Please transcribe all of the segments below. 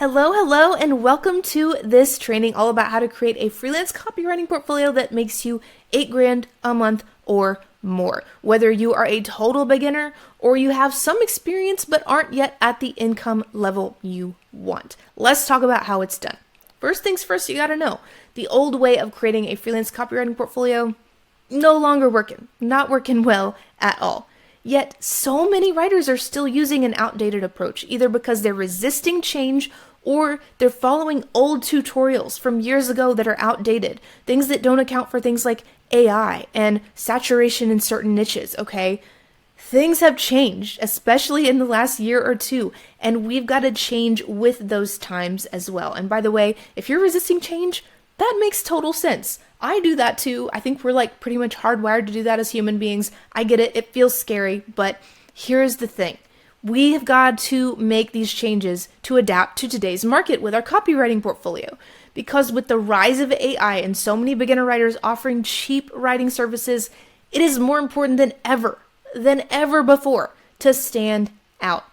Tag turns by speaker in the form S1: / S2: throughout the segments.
S1: Hello, and welcome to this training all about how to create a freelance copywriting portfolio that makes you $8,000 a month or more. Whether you are a total beginner or you have some experience but aren't yet at the income level you want. Let's talk about how it's done. First things first, you gotta know, the old way of creating a freelance copywriting portfolio, no longer working, not working well at all. Yet, so many writers are still using an outdated approach, either because they're resisting change or they're following old tutorials from years ago that are outdated, things that don't account for things like AI and saturation in certain niches, okay? Things have changed, especially in the last year or two, and we've got to change with those times as well. And by the way, if you're resisting change, that makes total sense. I do that too. I think we're like pretty much hardwired to do that as human beings. I get it. It feels scary, but here's the thing. We have got to make these changes to adapt to today's market with our copywriting portfolio. Because with the rise of AI and so many beginner writers offering cheap writing services, it is more important than ever before to stand out.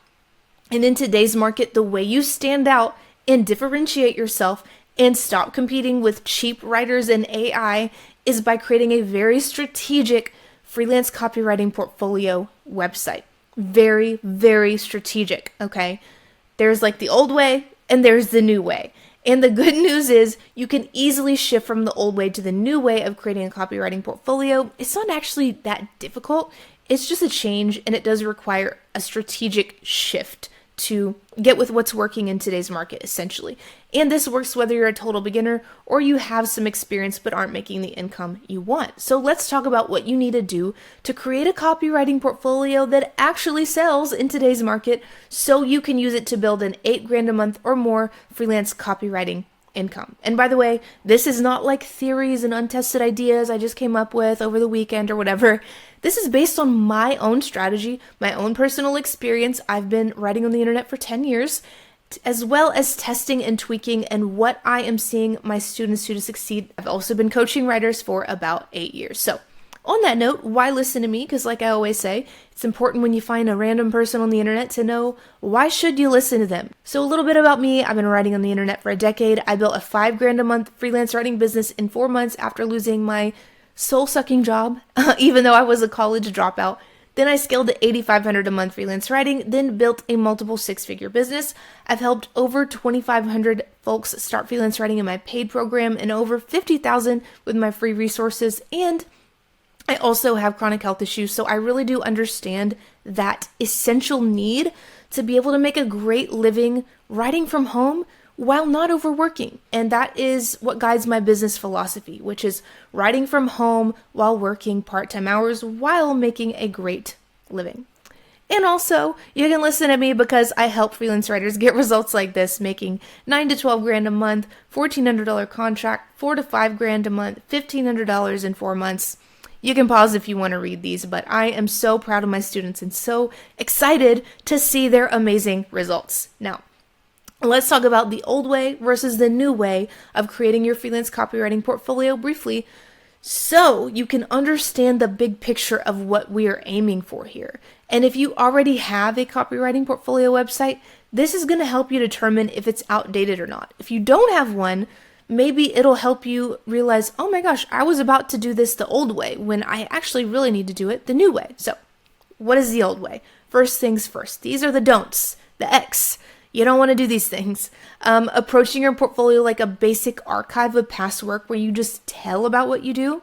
S1: And in today's market, the way you stand out and differentiate yourself and stop competing with cheap writers and AI is by creating a very strategic freelance copywriting portfolio website. Very, very strategic, okay? There's like the old way and there's the new way. And the good news is you can easily shift from the old way to the new way of creating a copywriting portfolio. It's not actually that difficult. It's just a change, and it does require a strategic shift to get with what's working in today's market, essentially. And this works whether you're a total beginner or you have some experience but aren't making the income you want. So let's talk about what you need to do to create a copywriting portfolio that actually sells in today's market so you can use it to build an $8,000 a month or more freelance copywriting income. And by the way, this is not like theories and untested ideas I just came up with over the weekend or whatever. This is based on my own strategy, my own personal experience. I've been writing on the internet for 10 years, as well as testing and tweaking and what I am seeing my students do to succeed. I've also been coaching writers for about 8 years. So on that note, why listen to me? Because like I always say, it's important when you find a random person on the internet to know why should you listen to them. So a little bit about me. I've been writing on the internet for a decade. I built a $5,000 a month freelance writing business in 4 months after losing my soul-sucking job, even though I was a college dropout. Then I scaled to $8,500 a month freelance writing, then built a multiple six-figure business. I've helped over 2,500 folks start freelance writing in my paid program and over 50,000 with my free resources. And I also have chronic health issues, so I really do understand that essential need to be able to make a great living writing from home while not overworking. And that is what guides my business philosophy, which is writing from home while working part-time hours while making a great living. And also, you can listen to me because I help freelance writers get results like this, making $9,000 to $12,000 a month, $1,400 contract, $4,000 to $5,000 a month, $1,500 in 4 months. You can pause if you want to read these, but I am so proud of my students and so excited to see their amazing results. Now, let's talk about the old way versus the new way of creating your freelance copywriting portfolio briefly so you can understand the big picture of what we are aiming for here. And if you already have a copywriting portfolio website, this is going to help you determine if it's outdated or not. If you don't have one, maybe it'll help you realize, oh my gosh, I was about to do this the old way when I actually really need to do it the new way. So what is the old way? First things first. These are the don'ts, the X. You don't want to do these things. Approaching your portfolio like a basic archive of past work where you just tell about what you do.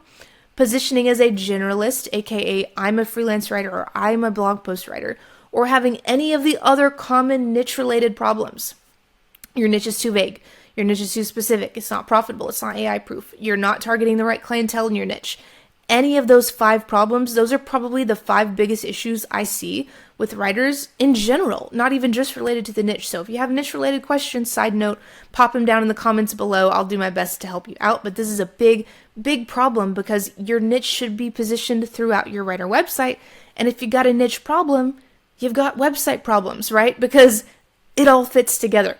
S1: Positioning as a generalist, aka I'm a freelance writer or I'm a blog post writer, or having any of the other common niche-related problems. Your niche is too vague. Your niche is too specific. It's not profitable. It's not AI proof. You're not targeting the right clientele in your niche. Any of those 5 problems, those are probably the 5 biggest issues I see with writers in general, not even just related to the niche. So if you have niche related questions, side note, pop them down in the comments below. I'll do my best to help you out. But this is a big, big problem because your niche should be positioned throughout your writer website. And if you got a niche problem, you've got website problems, right? Because it all fits together.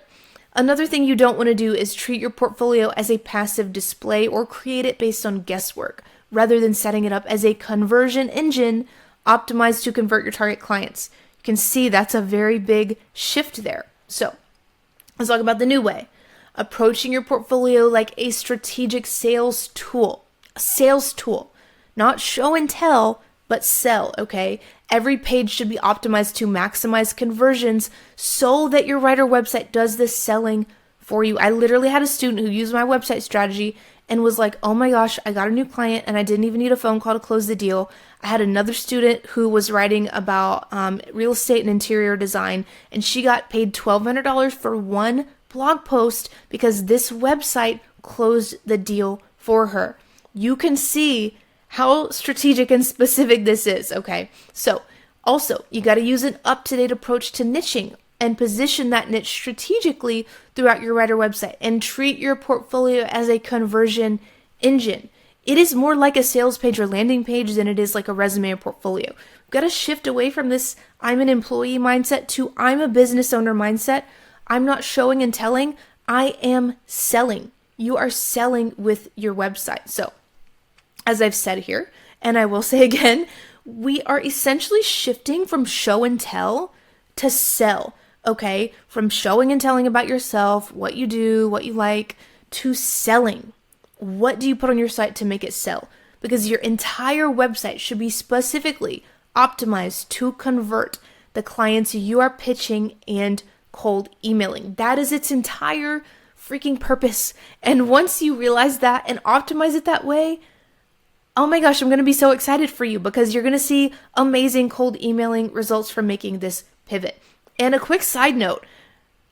S1: Another thing you don't want to do is treat your portfolio as a passive display or create it based on guesswork, rather than setting it up as a conversion engine optimized to convert your target clients. You can see that's a very big shift there. So Let's talk about the new way. Approaching your portfolio like a strategic sales tool. A sales tool. Not show and tell, but sell, okay? Every page should be optimized to maximize conversions so that your writer website does the selling for you. I literally had a student who used my website strategy and was like, oh my gosh, I got a new client and I didn't even need a phone call to close the deal. I had another student who was writing about real estate and interior design, and she got paid $1,200 for one blog post because this website closed the deal for her. You can see how strategic and specific this is, okay? So also, you got to use an up-to-date approach to niching and position that niche strategically throughout your writer website and treat your portfolio as a conversion engine. It is more like a sales page or landing page than it is like a resume or portfolio. We've got to shift away from this I'm an employee mindset to I'm a business owner mindset. I'm not showing and telling, I am selling. You are selling with your website. So, as I've said here, and I will say again, we are essentially shifting from show and tell to sell, okay? From showing and telling about yourself, what you do, what you like, to selling. What do you put on your site to make it sell? Because your entire website should be specifically optimized to convert the clients you are pitching and cold emailing. That is its entire freaking purpose. And once you realize that and optimize it that way, oh my gosh, I'm going to be so excited for you because you're going to see amazing cold emailing results from making this pivot. And a quick side note,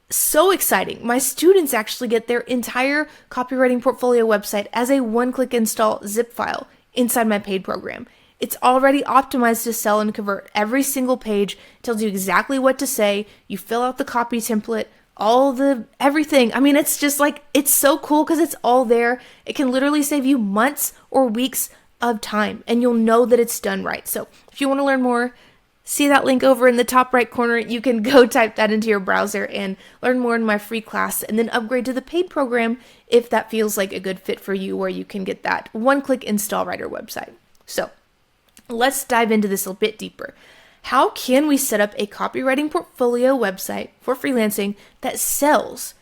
S1: so exciting. My students actually get their entire copywriting portfolio website as a one-click install zip file inside my paid program. It's already optimized to sell and convert. Every single page tells you exactly what to say. You fill out the copy template, everything. I mean, it's just like, it's so cool because it's all there. It can literally save you months or weeks of time and you'll know that it's done right. So if you want to learn more, see that link over in the top right corner. You can go type that into your browser and learn more in my free class and then upgrade to the paid program if that feels like a good fit for you, where you can get that one-click install writer website. So let's dive into this a bit deeper. How can we set up a copywriting portfolio website for freelancing that sells?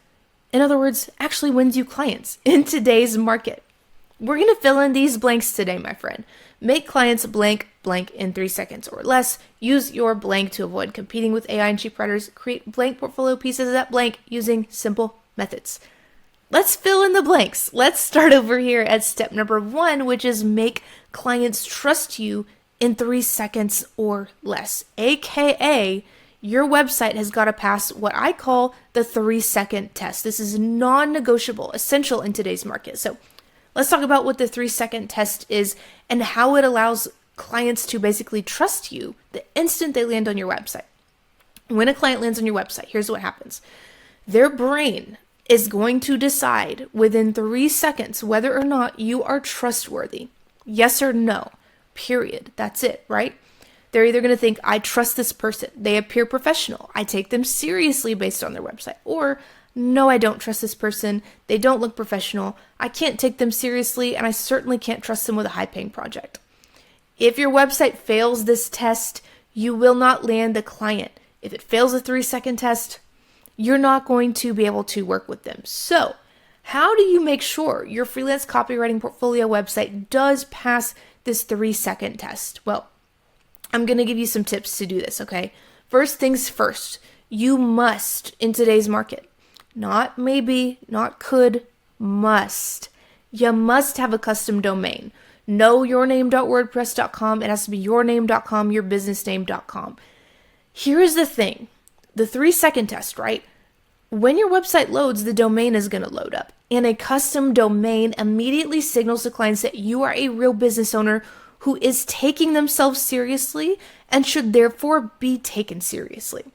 S1: In other words, actually wins you clients in today's market. We're going to fill in these blanks today, my friend. Make clients blank in 3 seconds or less. Use your blank to avoid competing with AI and cheap writers. Create blank portfolio pieces of that blank using simple methods. Let's fill in the blanks. Let's start over here at step number 1, which is make clients trust you in 3 seconds or less. AKA, your website has got to pass what I call the 3-second test. This is non-negotiable, essential in today's market. So let's talk about what the 3-second test is and how it allows clients to basically trust you the instant they land on your website. When a client lands on your website, here's what happens. Their brain is going to decide within 3 seconds whether or not you are trustworthy. Yes or no, period. That's it, right? They're either going to think, I trust this person. They appear professional. I take them seriously based on their website. Or, no, I don't trust this person. They don't look professional. I can't take them seriously, and I certainly can't trust them with a high-paying project. If your website fails this test, you will not land the client. If it fails a 3-second test, you're not going to be able to work with them. So, how do you make sure your freelance copywriting portfolio website does pass this 3-second test? Well, I'm going to give you some tips to do this, okay? First things first, you must, in today's market, not maybe, not could, must. You must have a custom domain. knowyourname.wordpress.com. It has to be yourname.com, yourbusinessname.com. Here's the thing. The 3-second test, right? When your website loads, the domain is going to load up. And a custom domain immediately signals to clients that you are a real business owner who is taking themselves seriously and should therefore be taken seriously.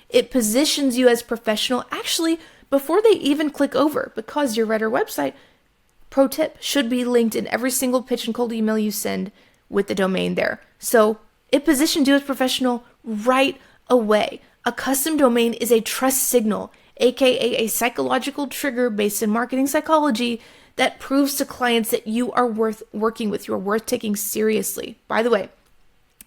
S1: It positions you as professional actually before they even click over, because your writer website, pro tip, should be linked in every single pitch and cold email you send with the domain there. So it positions you as professional right away. A custom domain is a trust signal, aka a psychological trigger based in marketing psychology that proves to clients that you are worth working with, you are worth taking seriously. By the way,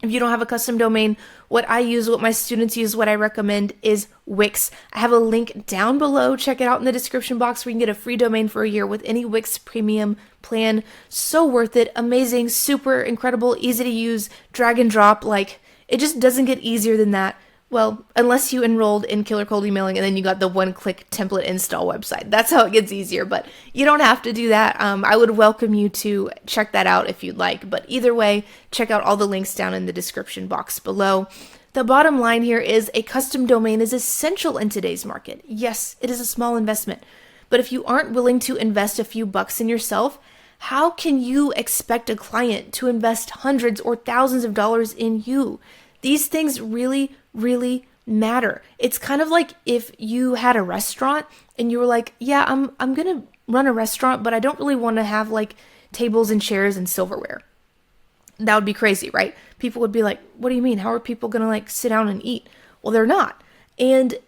S1: If you don't have a custom domain, what I use, what my students use, what I recommend is Wix. I have a link down below. Check it out in the description box where you can get a free domain for a year with any Wix premium plan. So worth it. Amazing, super incredible, easy to use, drag and drop. Like, it just doesn't get easier than that. Well, unless you enrolled in Killer Cold Emailing and then you got the one-click template install website. That's how it gets easier, but you don't have to do that. I would welcome you to check that out if you'd like, but either way, check out all the links down in the description box below. The bottom line here is a custom domain is essential in today's market. Yes, it is a small investment, but if you aren't willing to invest a few bucks in yourself, how can you expect a client to invest hundreds or thousands of dollars in you? These things really matter. It's kind of like if you had a restaurant and you were like, yeah, I'm going to run a restaurant, but I don't really want to have like tables and chairs and silverware. That would be crazy, right? People would be like, what do you mean? How are people going to like sit down and eat? Well, they're not. And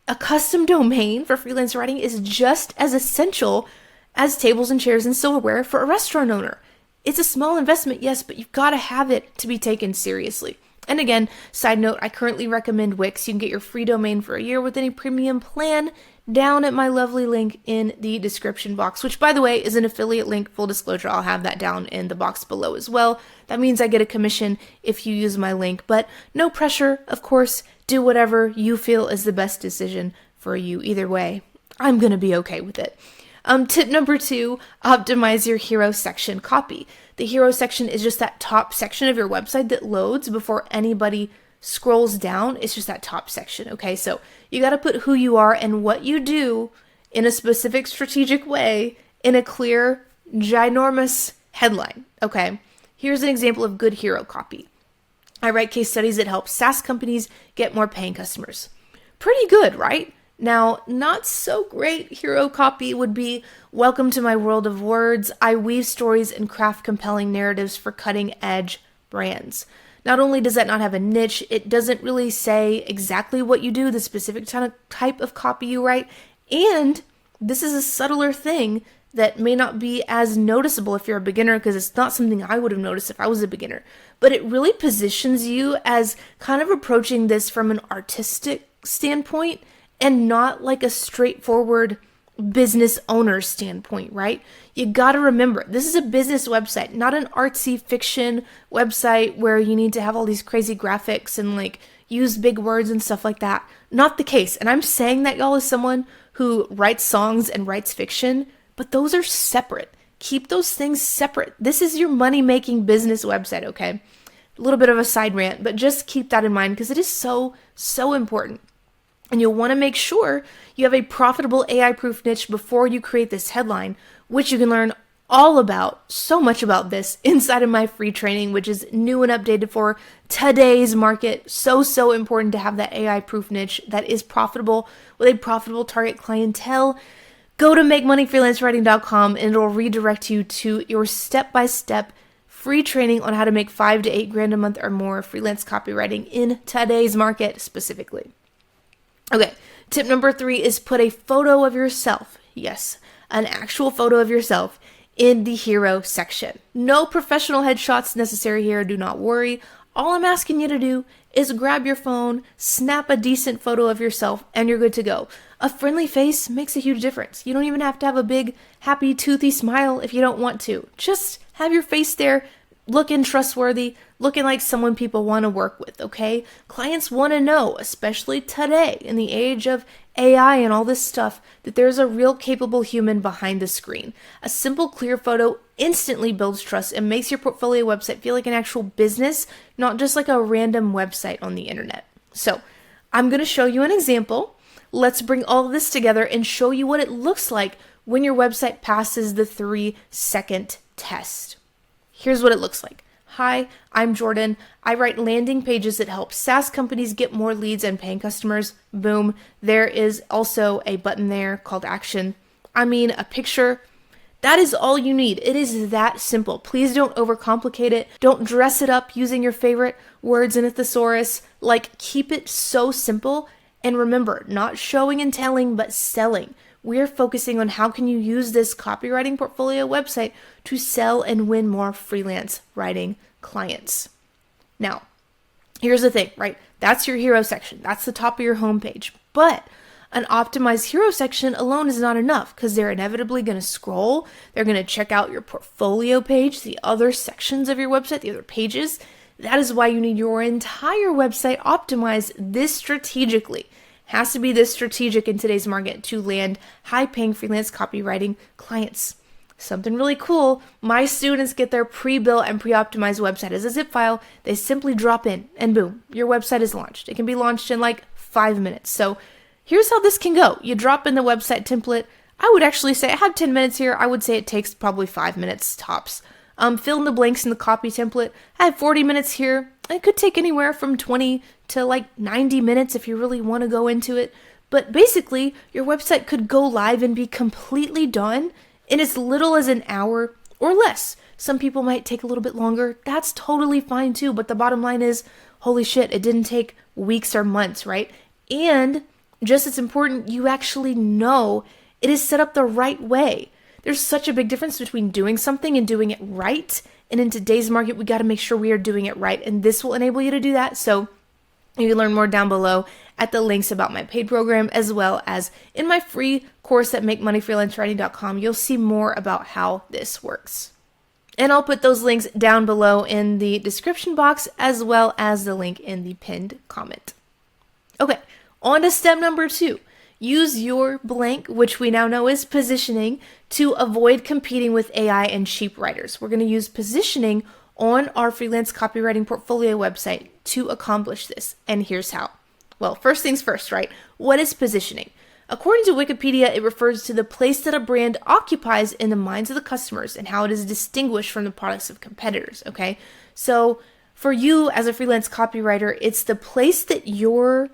S1: a custom domain for freelance writing is just as essential as tables and chairs and silverware for a restaurant owner. It's a small investment, yes, but you've got to have it to be taken seriously. And again, side note, I currently recommend Wix. You can get your free domain for a year with any premium plan down at my lovely link in the description box, which by the way is an affiliate link. Full disclosure, I'll have that down in the box below as well. That means I get a commission if you use my link, but no pressure, of course. Do whatever you feel is the best decision for you. Either way, I'm going to be okay with it. Tip number 2, optimize your hero section copy. The hero section is just that top section of your website that loads before anybody scrolls down. It's just that top section, okay? So you got to put who you are and what you do in a specific strategic way in a clear, ginormous headline, okay? Here's an example of good hero copy. I write case studies that help SaaS companies get more paying customers. Pretty good, right? Now, not so great hero copy would be, welcome to my world of words. I weave stories and craft compelling narratives for cutting edge brands. Not only does that not have a niche, it doesn't really say exactly what you do, the specific type of copy you write, and this is a subtler thing that may not be as noticeable if you're a beginner, because it's not something I would have noticed if I was a beginner, but it really positions you as kind of approaching this from an artistic standpoint and not like a straightforward business owner standpoint, right? You got to remember, this is a business website, not an artsy fiction website where you need to have all these crazy graphics and like use big words and stuff like that. Not the case. And I'm saying that, y'all, as someone who writes songs and writes fiction, but those are separate. Keep those things separate. This is your money-making business website, okay? A little bit of a side rant, but just keep that in mind because it is so important. And you'll want to make sure you have a profitable AI-proof niche before you create this headline, which you can learn all about, so much about this inside of my free training, which is new and updated for today's market. So important to have that AI-proof niche that is profitable with a profitable target clientele. Go to makemoneyfreelancewriting.com and it'll redirect you to your step-by-step free training on how to make $5,000 to $8,000 a month or more freelance copywriting in today's market specifically. Okay, tip number 3 is put a photo of yourself. Yes, an actual photo of yourself in the hero section. No professional headshots necessary here, do not worry. All I'm asking you to do is grab your phone, snap a decent photo of yourself, and you're good to go. A friendly face makes a huge difference. You don't even have to have a big, happy, toothy smile if you don't want to. Just have your face there, looking trustworthy, looking like someone people want to work with, okay? Clients want to know, especially today, in the age of AI and all this stuff, that there's a real capable human behind the screen. A simple, clear photo instantly builds trust and makes your portfolio website feel like an actual business, not just like a random website on the internet. So, I'm going to show you an example. Let's bring all of this together and show you what it looks like when your website passes the 3-second test. Here's what it looks like. Hi, I'm Jordan. I write landing pages that help SaaS companies get more leads and paying customers. Boom. There is also a button there called action. I mean, a picture. That is all you need. It is that simple. Please don't overcomplicate it. Don't dress it up using your favorite words in a thesaurus. Like, keep it so simple. And remember, not showing and telling, but selling. We're focusing on how can you use this copywriting portfolio website to sell and win more freelance writing clients. Now, Here's the thing, right? That's your hero section. That's the top of your homepage. But an optimized hero section alone is not enough because they're inevitably going to scroll. They're going to check out your portfolio page, the other sections of your website, the other pages. That is why you need your entire website optimized this strategically. It has to be this strategic in today's market to land high-paying freelance copywriting clients. Something really cool, my students get their pre-built and pre-optimized website as a zip file. They simply drop in and boom, your website is launched. It can be launched in like 5 minutes. So here's how this can go. You drop in the website template. I would actually say I have 10 minutes here. I would say it takes probably 5 minutes tops. Fill in the blanks in the copy template. I have 40 minutes here. It could take anywhere from 20 to like 90 minutes if you really want to go into it. But basically, your website could go live and be completely done in as little as an hour or less. Some people might take a little bit longer. That's totally fine too. But the bottom line is, holy shit, it didn't take weeks or months, right? And just as important, you actually know it is set up the right way. There's such a big difference between doing something and doing it right. And in today's market, we got to make sure we are doing it right. And this will enable you to do that. So you can learn more down below at the links about my paid program, as well as in my free course at makemoneyfreelancewriting.com. You'll see more about how this works. And I'll put those links down below in the description box, as well as the link in the pinned comment. Okay, on to step number 2. Use your blank, which we now know is positioning, to avoid competing with AI and cheap writers. We're going to use positioning on our freelance copywriting portfolio website to accomplish this. And here's how. Well, first things first, right? What is positioning? According to Wikipedia, it refers to the place that a brand occupies in the minds of the customers and how it is distinguished from the products of competitors, okay? So for you as a freelance copywriter, it's the place that your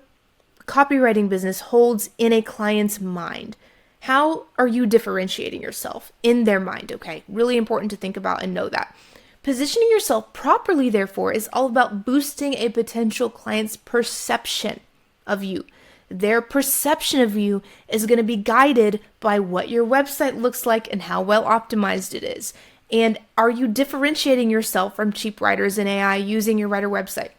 S1: copywriting business holds in a client's mind. How are you differentiating yourself in their mind, okay? Really important to think about and know that. Positioning yourself properly, therefore, is all about boosting a potential client's perception of you. Their perception of you is going to be guided by what your website looks like and how well optimized it is. And are you differentiating yourself from cheap writers and AI using your writer website?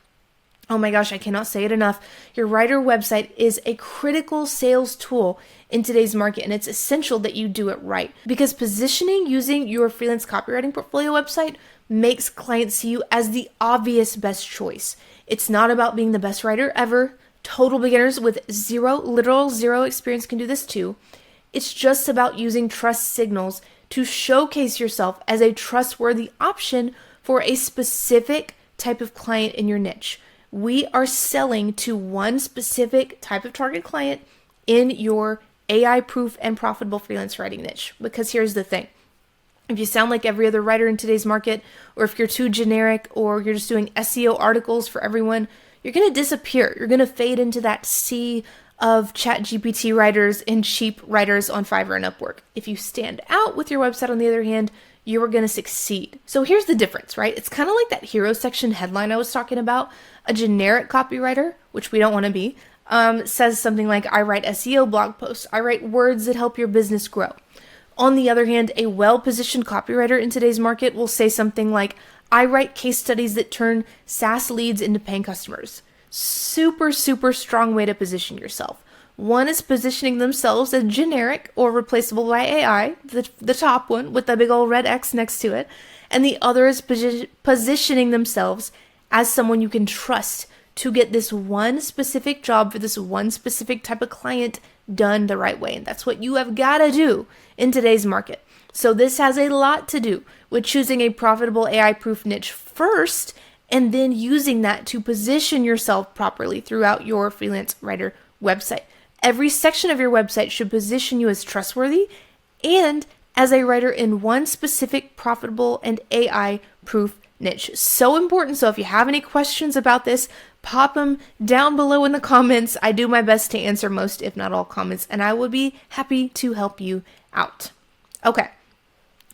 S1: Oh my gosh, I cannot say it enough. Your writer website is a critical sales tool in today's market, and it's essential that you do it right. Because positioning using your freelance copywriting portfolio website makes clients see you as the obvious best choice. It's not about being the best writer ever. Total beginners with literal zero experience can do this too. It's just about using trust signals to showcase yourself as a trustworthy option for a specific type of client in your niche. We are selling to one specific type of target client in your AI-proof and profitable freelance writing niche. Because here's the thing. If you sound like every other writer in today's market, or if you're too generic, or you're just doing SEO articles for everyone, you're going to disappear. You're going to fade into that sea of ChatGPT writers and cheap writers on Fiverr and Upwork. If you stand out with your website, on the other hand, you are going to succeed. So here's the difference, right? It's kind of like that hero section headline I was talking about. A generic copywriter, which we don't want to be, says something like, I write SEO blog posts. I write words that help your business grow. On the other hand, a well-positioned copywriter in today's market will say something like, I write case studies that turn SaaS leads into paying customers. Super, super strong way to position yourself. One is positioning themselves as generic or replaceable by AI, the top one with the big old red X next to it. And the other is positioning themselves as someone you can trust to get this one specific job for this one specific type of client done the right way. And that's what you have got to do in today's market. So this has a lot to do with choosing a profitable AI-proof niche first, and then using that to position yourself properly throughout your freelance writer website. Every section of your website should position you as trustworthy and as a writer in one specific profitable and AI-proof niche. So important. So if you have any questions about this, pop them down below in the comments. I do my best to answer most, if not all, comments, and I would be happy to help you out. Okay,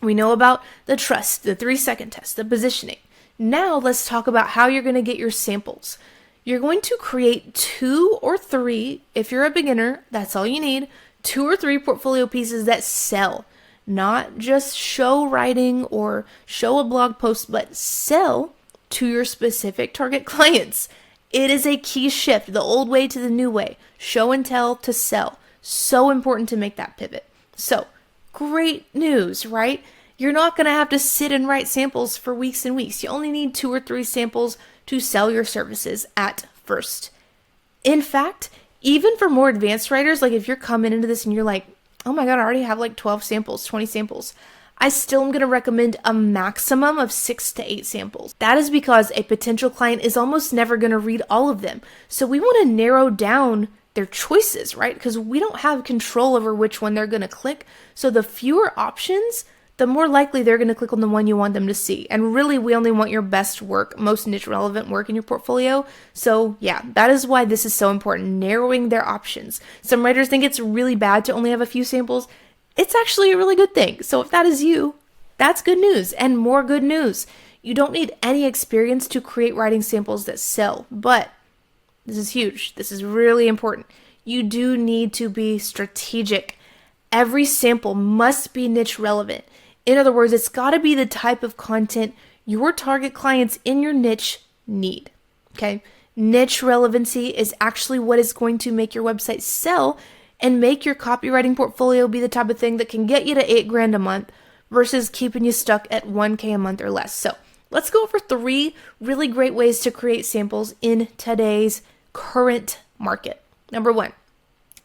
S1: we know about the trust, the 3-second test, the positioning. Now let's talk about how you're going to get your samples. You're going to create 2 or 3, if you're a beginner, that's all you need, 2 or 3 portfolio pieces that sell. Not just show writing or show a blog post, but sell to your specific target clients. It is a key shift, the old way to the new way, show and tell to sell. So important to make that pivot. So, great news, right? You're not going to have to sit and write samples for weeks and weeks. You only need 2 or 3 samples to sell your services at first. In fact, even for more advanced writers, like if you're coming into this and you're like, oh my God, I already have like 12 samples, 20 samples, I still am going to recommend a maximum of 6 to 8 samples. That is because a potential client is almost never going to read all of them. So we want to narrow down their choices, right? Because we don't have control over which one they're going to click. So the fewer options, the more likely they're going to click on the one you want them to see. And really, we only want your best work, most niche relevant work in your portfolio. So yeah, that is why this is so important, narrowing their options. Some writers think it's really bad to only have a few samples. It's actually a really good thing. So if that is you, that's good news. And more good news. You don't need any experience to create writing samples that sell. But this is huge. This is really important. You do need to be strategic. Every sample must be niche relevant. In other words, it's got to be the type of content your target clients in your niche need. Okay? Niche relevancy is actually what is going to make your website sell and make your copywriting portfolio be the type of thing that can get you to $8,000 a month versus keeping you stuck at $1,000 a month or less. So let's go over 3 really great ways to create samples in today's current market. Number 1,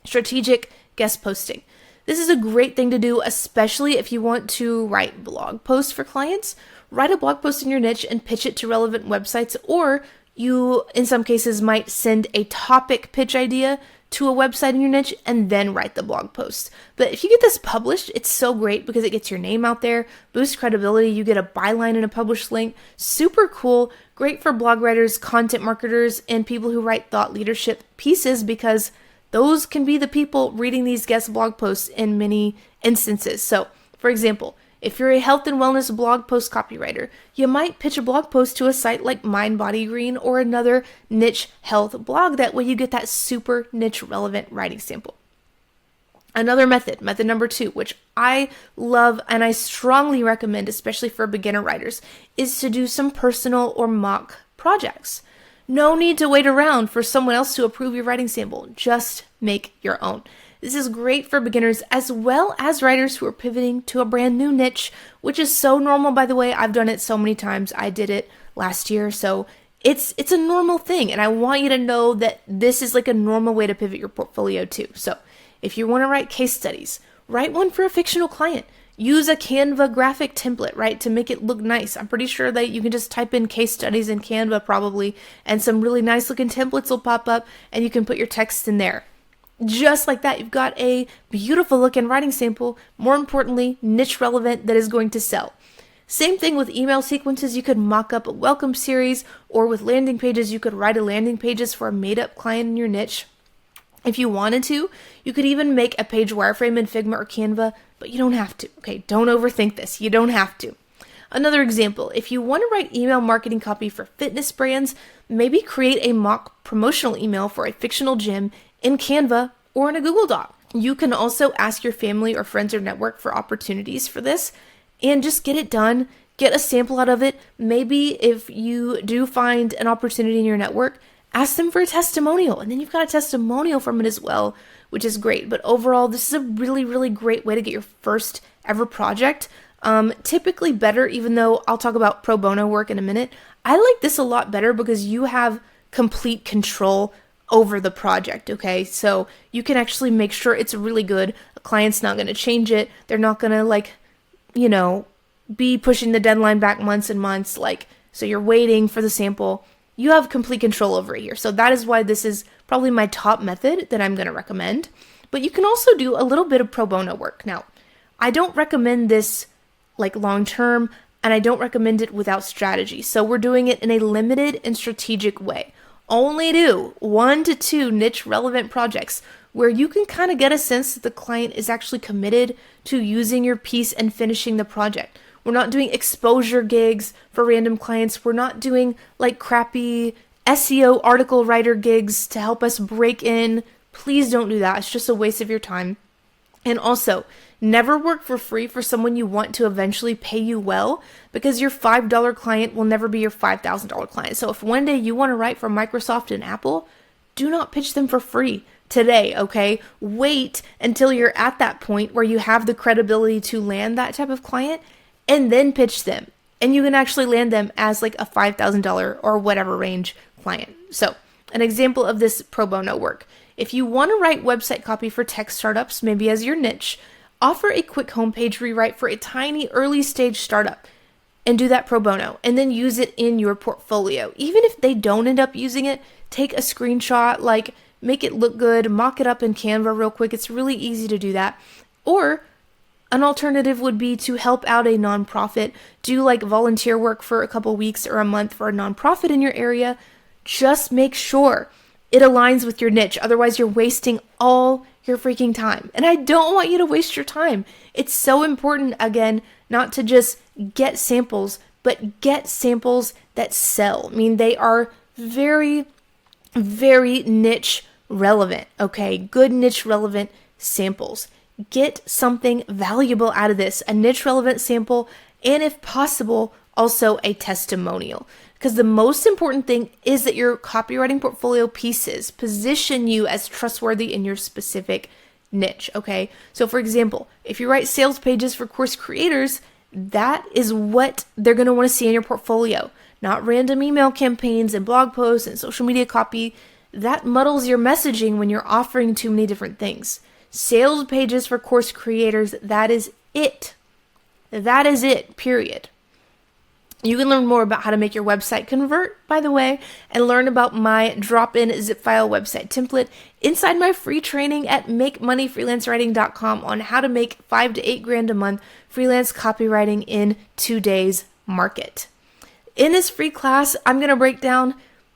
S1: strategic guest posting. This is a great thing to do, especially if you want to write blog posts for clients. Write a blog post in your niche and pitch it to relevant websites, or you, in some cases, might send a topic pitch idea to a website in your niche and then write the blog post. But if you get this published, it's so great because it gets your name out there, boosts credibility, you get a byline and a published link. Super cool, great for blog writers, content marketers, and people who write thought leadership pieces because those can be the people reading these guest blog posts in many instances. So, for example, if you're a health and wellness blog post copywriter, you might pitch a blog post to a site like Mind Body Green or another niche health blog. That way you get that super niche relevant writing sample. Another method number 2, which I love and I strongly recommend, especially for beginner writers, is to do some personal or mock projects. No need to wait around for someone else to approve your writing sample. Just make your own. This is great for beginners as well as writers who are pivoting to a brand new niche, which is so normal, by the way. I've done it so many times. I did it last year, so it's a normal thing, and I want you to know that this is like a normal way to pivot your portfolio too. So if you want to write case studies, write one for a fictional client. Use a Canva graphic template, right, to make it look nice. I'm pretty sure that you can just type in case studies in Canva probably, and some really nice looking templates will pop up, and you can put your text in there. Just like that, you've got a beautiful looking writing sample, more importantly, niche relevant that is going to sell. Same thing with email sequences. You could mock up a welcome series, or with landing pages, you could write a landing pages for a made up client in your niche. If you wanted to, you could even make a page wireframe in Figma or Canva, but you don't have to, okay? Don't overthink this. You don't have to. Another example, if you want to write email marketing copy for fitness brands, maybe create a mock promotional email for a fictional gym in Canva or in a Google Doc. You can also ask your family or friends or network for opportunities for this and just get it done, get a sample out of it. Maybe if you do find an opportunity in your network, ask them for a testimonial, and then you've got a testimonial from it as well, which is great. But overall, this is a really, really great way to get your first ever project. Typically better, even though I'll talk about pro bono work in a minute. I like this a lot better because you have complete control over the project, okay? So you can actually make sure it's really good. A client's not going to change it. They're not going to be pushing the deadline back months and months. So you're waiting for the sample. You have complete control over it here. So that is why this is probably my top method that I'm going to recommend. But you can also do a little bit of pro bono work. Now, I don't recommend this long term, and I don't recommend it without strategy. So we're doing it in a limited and strategic way. Only do 1 to 2 niche relevant projects where you can kind of get a sense that the client is actually committed to using your piece and finishing the project. We're not doing exposure gigs for random clients. We're not doing crappy SEO article writer gigs to help us break in. Please don't do that. It's just a waste of your time. And also, never work for free for someone you want to eventually pay you well, because your $5 client will never be your $5,000 client. So if one day you want to write for Microsoft and Apple, do not pitch them for free today, okay? Wait until you're at that point where you have the credibility to land that type of client and then pitch them. And you can actually land them as like a $5,000 or whatever range client. So an example of this pro bono work. If you want to write website copy for tech startups, maybe as your niche, offer a quick homepage rewrite for a tiny early stage startup and do that pro bono, and then use it in your portfolio. Even if they don't end up using it, take a screenshot, like make it look good, mock it up in Canva real quick. It's really easy to do that. Or an alternative would be to help out a nonprofit, do like volunteer work for a couple weeks or a month for a nonprofit in your area. Just make sure it aligns with your niche. Otherwise, you're wasting all your freaking time. And I don't want you to waste your time. It's so important, again, not to just get samples, but get samples that sell. I mean, they are very, very niche relevant, okay? Good niche relevant samples. Get something valuable out of this, a niche relevant sample, and if possible, also a testimonial. Because the most important thing is that your copywriting portfolio pieces position you as trustworthy in your specific niche, okay? So for example, if you write sales pages for course creators, that is what they're going to want to see in your portfolio, not random email campaigns and blog posts and social media copy. That muddles your messaging when you're offering too many different things. Sales pages for course creators, that is it. That is it, period. You can learn more about how to make your website convert, by the way, and learn about my drop-in zip file website template inside my free training at makemoneyfreelancewriting.com on how to make $5,000 to $8,000 a month freelance copywriting in today's market. In this free class, I'm going to break down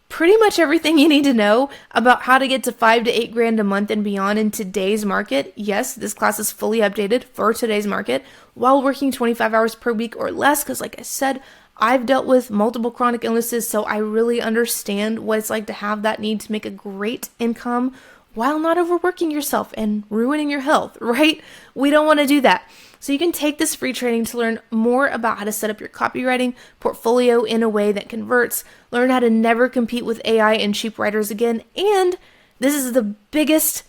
S1: pretty much everything you need to know about how to get to $5,000 to $8,000 a month and beyond in today's market. Yes, this class is fully updated for today's market while working 25 hours per week or less, because like I said, I've dealt with multiple chronic illnesses, so I really understand what it's like to have that need to make a great income while not overworking yourself and ruining your health, right? We don't want to do that. So you can take this free training to learn more about how to set up your copywriting portfolio in a way that converts, learn how to never compete with AI and cheap writers again, and this is the biggest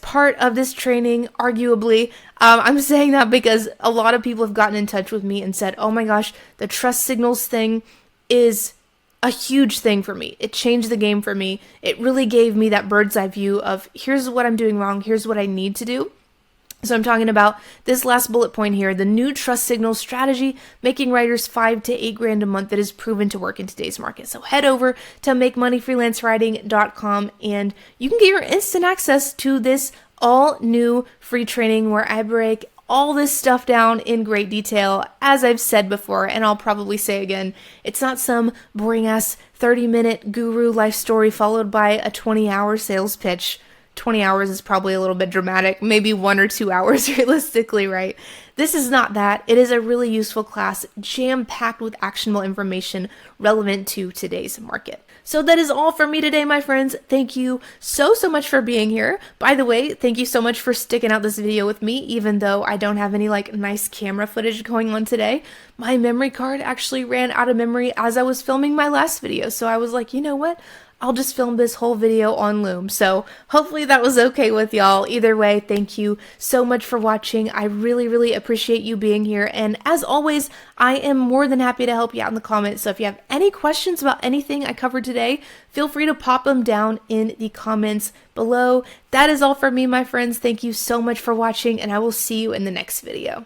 S1: part of this training, arguably. I'm saying that because a lot of people have gotten in touch with me and said, oh my gosh, the trust signals thing is a huge thing for me. It changed the game for me. It really gave me that bird's eye view of here's what I'm doing wrong, here's what I need to do. So I'm talking about this last bullet point here, the new trust signal strategy, making writers $5,000 to $8,000 a month that is proven to work in today's market. So head over to makemoneyfreelancewriting.com and you can get your instant access to this all new free training where I break all this stuff down in great detail. As I've said before, and I'll probably say again, it's not some boring ass 30-minute guru life story followed by a 20-hour sales pitch. 20 hours is probably a little bit dramatic, maybe 1 or 2 hours realistically, right? This is not that. It is a really useful class, jam-packed with actionable information relevant to today's market. So that is all for me today, my friends. Thank you so much for being here. By the way, thank you so much for sticking out this video with me, even though I don't have any like nice camera footage going on today. My memory card actually ran out of memory as I was filming my last video. So I was like, you know what? I'll just film this whole video on Loom. So hopefully that was okay with y'all. Either way, thank you so much for watching. I really appreciate you being here. And as always, I am more than happy to help you out in the comments. So if you have any questions about anything I covered today, feel free to pop them down in the comments below. That is all for me, my friends. Thank you so much for watching, and I will see you in the next video.